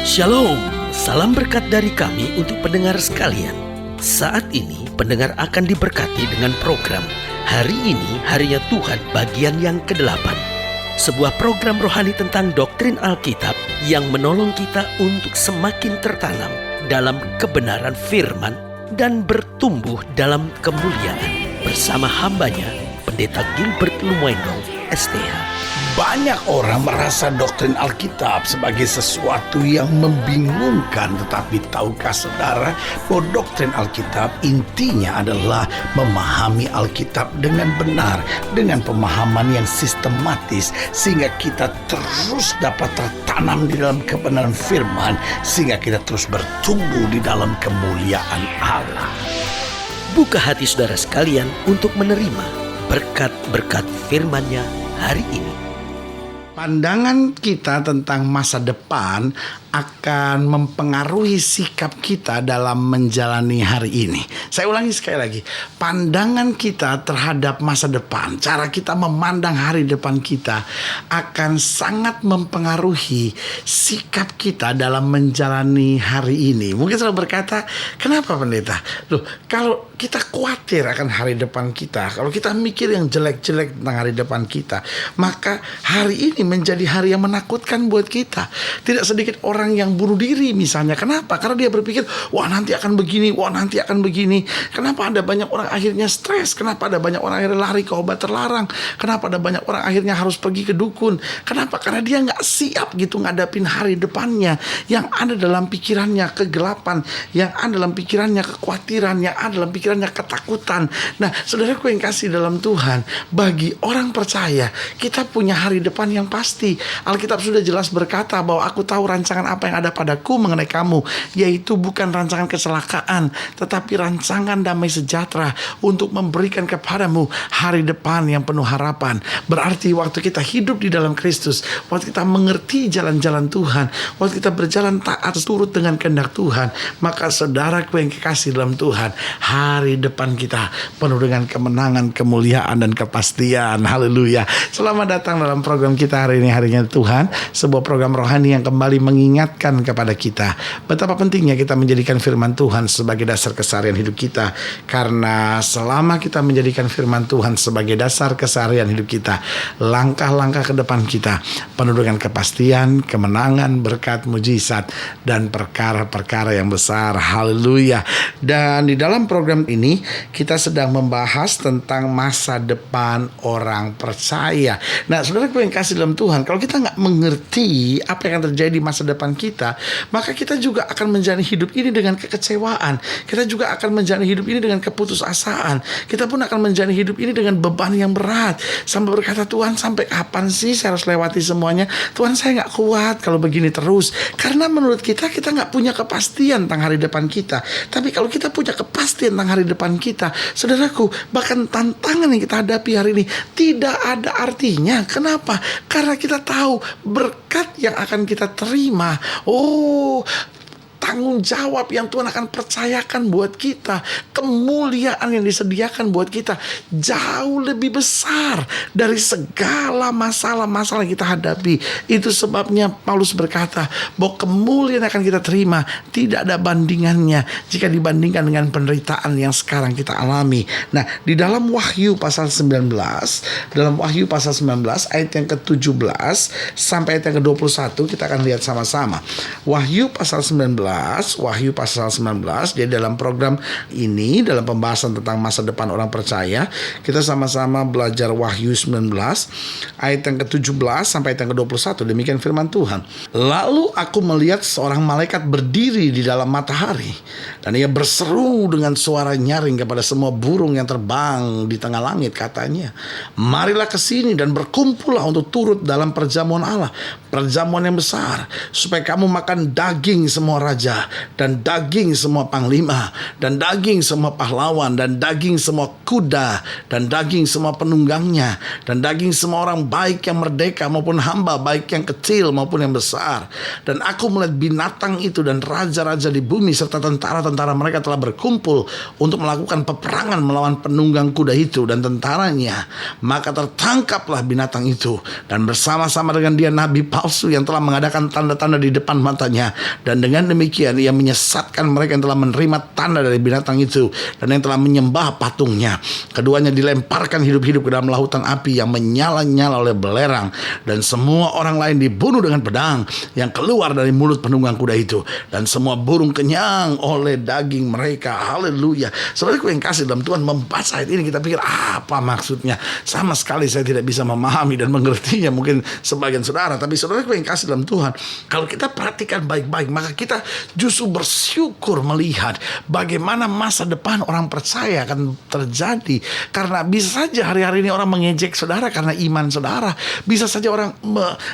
Shalom, salam berkat dari kami untuk pendengar sekalian. Saat ini pendengar akan diberkati dengan program Hari Ini Harinya Tuhan bagian yang ke-8. Sebuah program rohani tentang doktrin Alkitab yang menolong kita untuk semakin tertanam dalam kebenaran firman dan bertumbuh dalam kemuliaan. Bersama hambanya, Pendeta Gilbert Lumwendo, STH. Banyak orang merasa doktrin Alkitab sebagai sesuatu yang membingungkan. Tetapi tahukah saudara bahwa doktrin Alkitab intinya adalah memahami Alkitab dengan benar, dengan pemahaman yang sistematis, sehingga kita terus dapat tertanam di dalam kebenaran firman, sehingga kita terus bertumbuh di dalam kemuliaan Allah. Buka hati saudara sekalian untuk menerima berkat-berkat firman-Nya hari ini. Pandangan kita tentang masa depan akan mempengaruhi sikap kita dalam menjalani hari ini. Saya ulangi sekali lagi. Pandangan kita terhadap masa depan, cara kita memandang hari depan kita akan sangat mempengaruhi sikap kita dalam menjalani hari ini. Mungkin saudara berkata, kenapa pendeta? Loh, kalau kita khawatir akan hari depan kita, kalau kita mikir yang jelek-jelek tentang hari depan kita, maka hari ini menjadi hari yang menakutkan buat kita. Tidak sedikit orang yang bunuh diri misalnya. Kenapa? Karena dia berpikir, wah nanti akan begini, wah nanti akan begini. Kenapa ada banyak orang akhirnya stres? Kenapa ada banyak orang akhirnya lari ke obat terlarang? Kenapa ada banyak orang akhirnya harus pergi ke dukun? Kenapa? Karena dia nggak siap gitu ngadapin hari depannya. Yang ada dalam pikirannya kegelapan, yang ada dalam pikirannya kekhawatiran, yang ada dalam pikirannya ketakutan. Nah, saudaraku yang kasih dalam Tuhan, bagi orang percaya, kita punya hari depan yang pasti. Alkitab sudah jelas berkata bahwa aku tahu rancangan apa yang ada padaku mengenai kamu, yaitu bukan rancangan kecelakaan, tetapi rancangan damai sejahtera untuk memberikan kepadamu hari depan yang penuh harapan. Berarti waktu kita hidup di dalam Kristus, waktu kita mengerti jalan-jalan Tuhan, waktu kita berjalan taat turut dengan kehendak Tuhan, maka saudaraku yang kekasih dalam Tuhan, hari depan kita penuh dengan kemenangan, kemuliaan, dan kepastian. Haleluya. Selamat datang dalam program kita hari ini, Harinya Tuhan, sebuah program rohani yang kembali mengingatkan kepada kita betapa pentingnya kita menjadikan firman Tuhan sebagai dasar keseharian hidup kita. Karena selama kita menjadikan firman Tuhan sebagai dasar keseharian hidup kita, langkah-langkah ke depan kita penuh dengan kepastian, kemenangan, berkat, mujizat, dan perkara-perkara yang besar. Haleluya. Dan di dalam program ini kita sedang membahas tentang masa depan orang percaya. Nah, saudaraku yang kasih dalam Tuhan, kalau kita nggak mengerti apa yang akan terjadi di masa depan kita, maka kita juga akan menjalani hidup ini dengan kekecewaan. Kita juga akan menjalani hidup ini dengan keputusasaan. Kita pun akan menjalani hidup ini dengan beban yang berat. Sampai berkata, Tuhan sampai kapan sih saya harus lewati semuanya? Tuhan saya nggak kuat kalau begini terus. Karena menurut kita nggak punya kepastian tentang hari depan kita. Tapi kalau kita punya kepastian tentang hari depan kita, saudaraku, bahkan tantangan yang kita hadapi hari ini tidak ada artinya. Kenapa? Karena kita tahu berkat yang akan kita terima. Tanggung jawab yang Tuhan akan percayakan buat kita, kemuliaan yang disediakan buat kita jauh lebih besar dari segala masalah-masalah yang kita hadapi. Itu sebabnya Paulus berkata bahwa kemuliaan yang akan kita terima tidak ada bandingannya jika dibandingkan dengan penderitaan yang sekarang kita alami. Nah, di dalam Wahyu pasal 19, ayat yang ke-17 sampai ayat yang ke-21 kita akan lihat sama-sama. Wahyu pasal 19, jadi dalam program ini, dalam pembahasan tentang masa depan orang percaya, kita sama-sama belajar Wahyu 19 ayat yang ke-17 sampai ayat yang ke-21. Demikian firman Tuhan. Lalu aku melihat seorang malaikat berdiri di dalam matahari, dan ia berseru dengan suara nyaring kepada semua burung yang terbang di tengah langit. Katanya, marilah ke sini dan berkumpullah untuk turut dalam perjamuan Allah, perjamuan yang besar, supaya kamu makan daging semua raja, raja, dan daging semua panglima, dan daging semua pahlawan, dan daging semua kuda, dan daging semua penunggangnya, dan daging semua orang baik yang merdeka maupun hamba, baik yang kecil maupun yang besar. Dan aku melihat binatang itu dan raja-raja di bumi serta tentara-tentara mereka telah berkumpul untuk melakukan peperangan melawan penunggang kuda itu dan tentaranya. Maka tertangkaplah binatang itu, dan bersama-sama dengan dia nabi palsu yang telah mengadakan tanda-tanda di depan matanya, dan dengan demikian ia menyesatkan mereka yang telah menerima tanda dari binatang itu dan yang telah menyembah patungnya. Keduanya dilemparkan hidup-hidup ke dalam lautan api yang menyala-nyala oleh belerang, dan semua orang lain dibunuh dengan pedang yang keluar dari mulut penunggang kuda itu, dan semua burung kenyang oleh daging mereka. Haleluya. Saudaraku yang kasih dalam Tuhan, membaca ayat ini kita pikir apa maksudnya? Sama sekali saya tidak bisa memahami dan mengertinya, mungkin sebagian saudara. Tapi saudaraku yang kasih dalam Tuhan, kalau kita perhatikan baik-baik, maka kita justru bersyukur melihat bagaimana masa depan orang percaya akan terjadi. Karena bisa saja hari-hari ini orang mengejek saudara karena iman saudara. Bisa saja orang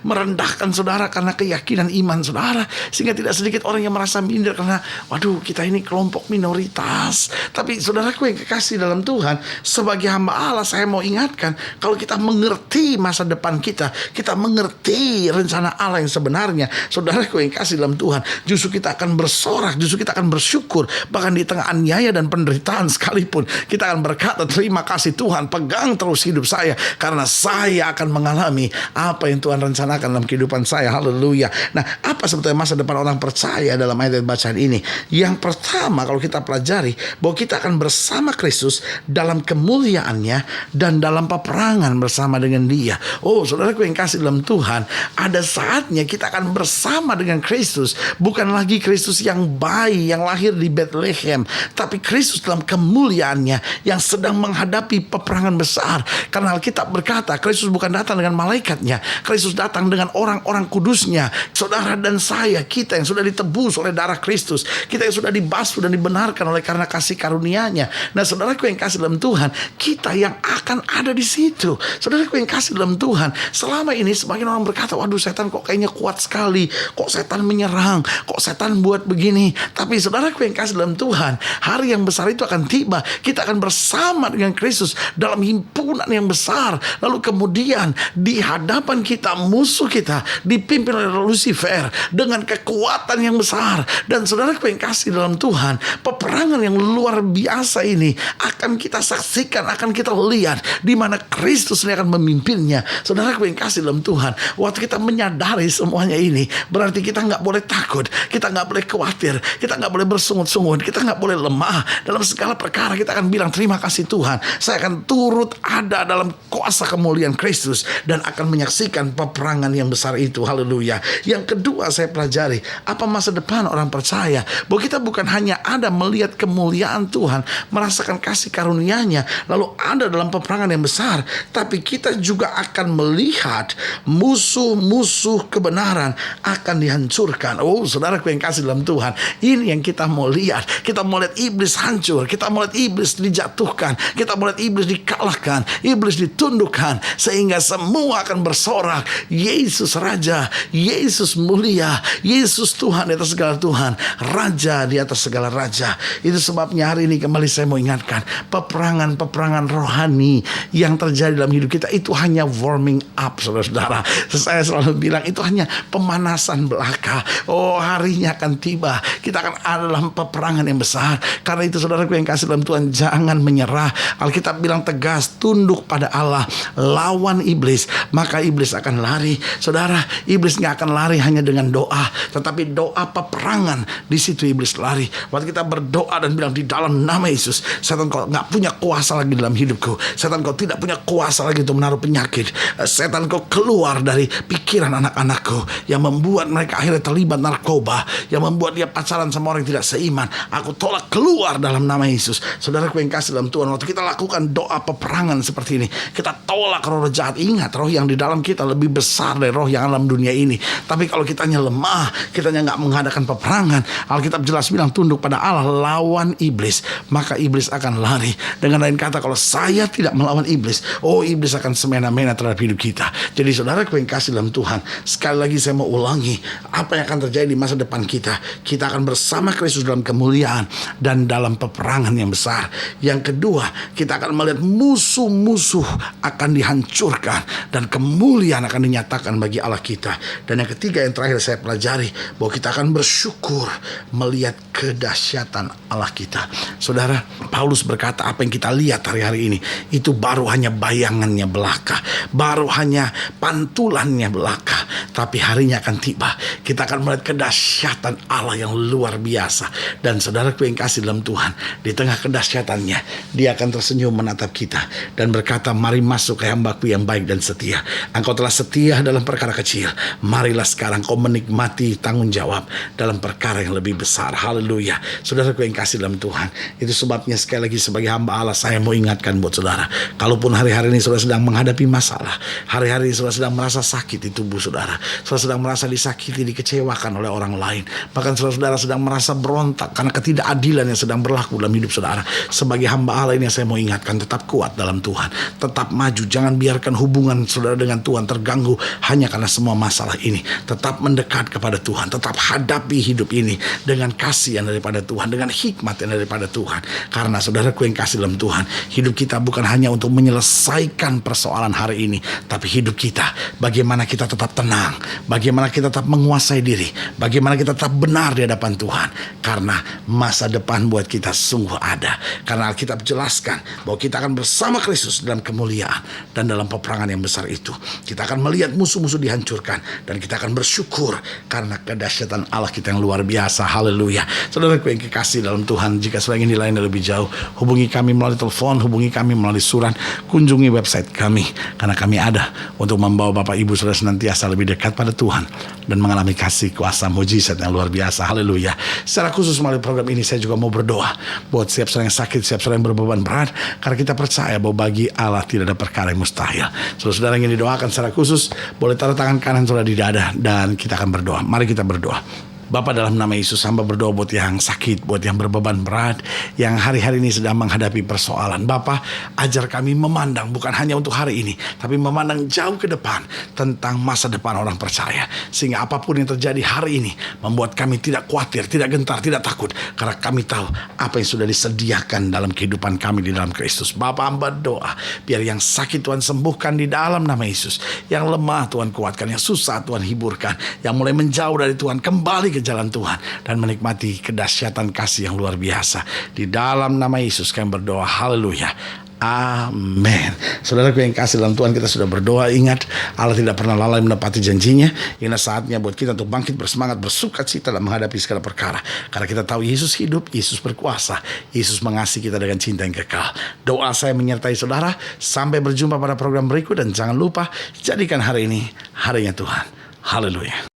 merendahkan saudara karena keyakinan iman saudara. Sehingga tidak sedikit orang yang merasa minder karena waduh, kita ini kelompok minoritas. Tapi saudaraku yang kekasih dalam Tuhan, sebagai hamba Allah saya mau ingatkan, kalau kita mengerti masa depan kita mengerti rencana Allah yang sebenarnya, saudaraku yang kasih dalam Tuhan, justru kita akan bersorak, justru kita akan bersyukur. Bahkan di tengah aniaya dan penderitaan sekalipun, kita akan berkata, terima kasih Tuhan, pegang terus hidup saya, karena saya akan mengalami apa yang Tuhan rencanakan dalam kehidupan saya. Haleluya. Nah, apa sebetulnya masa depan orang percaya dalam ayat bacaan ini? Yang pertama, kalau kita pelajari, bahwa kita akan bersama Kristus dalam kemuliaannya dan dalam peperangan bersama dengan Dia. Oh, saudaraku yang kasih dalam Tuhan, ada saatnya kita akan bersama dengan Kristus. Bukan lagi Kristus yang bayi yang lahir di Bethlehem, tapi Kristus dalam kemuliaannya yang sedang menghadapi peperangan besar. Karena Alkitab berkata, Kristus bukan datang dengan malaikatnya, Kristus datang dengan orang-orang kudusnya. Saudara dan saya, kita yang sudah ditebus oleh darah Kristus, kita yang sudah dibasuh dan dibenarkan oleh karena kasih karunia-Nya. Nah, saudaraku yang kasih dalam Tuhan, kita yang akan ada di situ. Saudaraku yang kasih dalam Tuhan, selama ini sebagian orang berkata, waduh, setan kok kayaknya kuat sekali, kok setan menyerang, kok setan buat begini. Tapi saudaraku yang kasih dalam Tuhan, hari yang besar itu akan tiba. Kita akan bersama dengan Kristus dalam himpunan yang besar. Lalu kemudian di hadapan kita, musuh kita dipimpin oleh Lucifer dengan kekuatan yang besar. Dan saudaraku yang kasih dalam Tuhan, peperangan yang luar biasa ini akan kita saksikan, akan kita lihat, di mana Kristus ini akan memimpinnya. Saudaraku yang kasih dalam Tuhan, waktu kita menyadari semuanya ini, berarti kita nggak boleh takut, kita nggak boleh khawatir, kita nggak boleh bersungut-sungut, kita nggak boleh lemah. Dalam segala perkara kita akan bilang, terima kasih Tuhan, saya akan turut ada dalam kuasa kemuliaan Kristus dan akan menyaksikan peperangan yang besar itu. Haleluya. Yang kedua saya pelajari, apa masa depan orang percaya, bahwa kita bukan hanya ada melihat kemuliaan Tuhan, merasakan kasih karunia-Nya, lalu ada dalam peperangan yang besar, tapi kita juga akan melihat musuh-musuh kebenaran akan dihancurkan. Oh, saudaraku yang kasih dalam Tuhan, ini yang kita mau lihat. Kita mau lihat iblis hancur, kita mau lihat iblis dijatuhkan, kita mau lihat iblis dikalahkan, iblis ditundukkan, sehingga semua akan bersorak, Yesus Raja, Yesus mulia, Yesus Tuhan di atas segala Tuhan, Raja di atas segala Raja. Itu sebabnya hari ini kembali saya mau ingatkan, peperangan-peperangan rohani yang terjadi dalam hidup kita itu hanya warming up, saudara-saudara. Saya selalu bilang itu hanya pemanasan belaka. Oh, harinya akan tiba, kita akan ada dalam peperangan yang besar. Karena itu saudaraku yang kasih dalam Tuhan, jangan menyerah. Alkitab bilang tegas, tunduk pada Allah, lawan iblis, maka iblis akan lari. Saudara, iblis gak akan lari hanya dengan doa, tetapi doa peperangan, di situ iblis lari. Waktu kita berdoa dan bilang, di dalam nama Yesus, setan kau gak punya kuasa lagi dalam hidupku, setan kau tidak punya kuasa lagi untuk menaruh penyakit, setan kau keluar dari pikiran anak-anakku yang membuat mereka akhirnya terlibat narkoba, yang membuat dia pacaran sama orang yang tidak seiman. Aku tolak keluar dalam nama Yesus. Saudaraku yang kasih dalam Tuhan, waktu kita lakukan doa peperangan seperti ini, kita tolak roh jahat. Ingat, roh yang di dalam kita lebih besar dari roh yang dalam dunia ini. Tapi kalau kitanya lemah, kitanya gak mengadakan peperangan, Alkitab jelas bilang tunduk pada Allah, lawan iblis, maka iblis akan lari. Dengan lain kata, kalau saya tidak melawan iblis, oh, iblis akan semena-mena terhadap hidup kita. Jadi saudaraku yang kasih dalam Tuhan, sekali lagi saya mau ulangi, apa yang akan terjadi di masa depan kita. Kita akan bersama Kristus dalam kemuliaan dan dalam peperangan yang besar. Yang kedua, kita akan melihat musuh-musuh akan dihancurkan dan kemuliaan akan dinyatakan bagi Allah kita. Dan yang ketiga, yang terakhir saya pelajari, bahwa kita akan bersyukur melihat kedahsyatan Allah kita. Saudara, Paulus berkata apa yang kita lihat hari-hari ini itu baru hanya bayangannya belaka, baru hanya pantulannya belaka, tapi harinya akan tiba. Kita akan melihat kedahsyatan Allah yang luar biasa. Dan saudaraku yang kasih dalam Tuhan, di tengah kedahsyatannya Dia akan tersenyum menatap kita dan berkata, mari masuk ke hambaku yang baik dan setia. Engkau telah setia dalam perkara kecil, marilah sekarang kau menikmati tanggung jawab dalam perkara yang lebih besar. Haleluya. Saudaraku yang kasih dalam Tuhan, itu sebabnya sekali lagi sebagai hamba Allah saya mau ingatkan buat saudara, kalaupun hari-hari ini saudara sedang menghadapi masalah, hari-hari ini saudara sedang merasa sakit di tubuh saudara, saudara sedang merasa disakiti, dikecewakan oleh orang lain, bahkan saudara sedang merasa berontak karena ketidakadilan yang sedang berlaku dalam hidup saudara, sebagai hamba Allah ini saya mau ingatkan, tetap kuat dalam Tuhan, tetap maju, jangan biarkan hubungan saudara dengan Tuhan terganggu hanya karena semua masalah ini. Tetap mendekat kepada Tuhan, tetap hadapi hidup ini dengan kasih yang daripada Tuhan, dengan hikmat yang daripada Tuhan. Karena saudaraku yang kasih dalam Tuhan, hidup kita bukan hanya untuk menyelesaikan persoalan hari ini, tapi hidup kita bagaimana kita tetap tenang, bagaimana kita tetap menguasai diri, bagaimana kita tetap benar di hadapan Tuhan. Karena masa depan buat kita sungguh ada. Karena Alkitab jelaskan bahwa kita akan bersama Kristus dalam kemuliaan dan dalam peperangan yang besar itu. Kita akan melihat musuh-musuh dihancurkan dan kita akan bersyukur karena kedahsyatan Allah kita yang luar biasa. Haleluya. Saudaraku yang kekasih dalam Tuhan, jika saudara ingin dilayani lebih jauh, hubungi kami melalui telepon, hubungi kami melalui surat, kunjungi website kami, karena kami ada untuk membawa Bapak Ibu saudara senantiasa lebih dekat pada Tuhan dan mengalami kasih kuasa mujizat yang luar biasa. Haleluya. Secara khusus melalui program ini saya juga mau berdoa buat setiap saudara yang sakit, setiap saudara yang berbeban berat, karena kita percaya bahwa bagi Allah tidak ada perkara yang mustahil. Saudara yang ingin didoakan secara khusus, boleh taruh tangan kanan saudara di dada dan kita akan berdoa. Mari kita berdoa. Bapa, dalam nama Yesus, hamba berdoa buat yang sakit, buat yang berbeban berat, yang hari-hari ini sedang menghadapi persoalan. Bapa, ajar kami memandang bukan hanya untuk hari ini, tapi memandang jauh ke depan tentang masa depan orang percaya. Sehingga apapun yang terjadi hari ini membuat kami tidak khawatir, tidak gentar, tidak takut. Karena kami tahu apa yang sudah disediakan dalam kehidupan kami di dalam Kristus. Bapa, hamba doa, biar yang sakit Tuhan sembuhkan di dalam nama Yesus. Yang lemah Tuhan kuatkan, yang susah Tuhan hiburkan, yang mulai menjauh dari Tuhan kembali ke jalan Tuhan dan menikmati kedahsyatan kasih yang luar biasa. Di dalam nama Yesus kami berdoa. Haleluya. Amin. Saudaraku yang kasih dalam Tuhan, kita sudah berdoa. Ingat, Allah tidak pernah lalai menepati janjinya. Ini saatnya buat kita untuk bangkit bersemangat, bersukacita dalam menghadapi segala perkara. Karena kita tahu Yesus hidup, Yesus berkuasa, Yesus mengasihi kita dengan cinta yang kekal. Doa saya menyertai saudara. Sampai berjumpa pada program berikut, dan jangan lupa jadikan hari ini harinya Tuhan. Haleluya.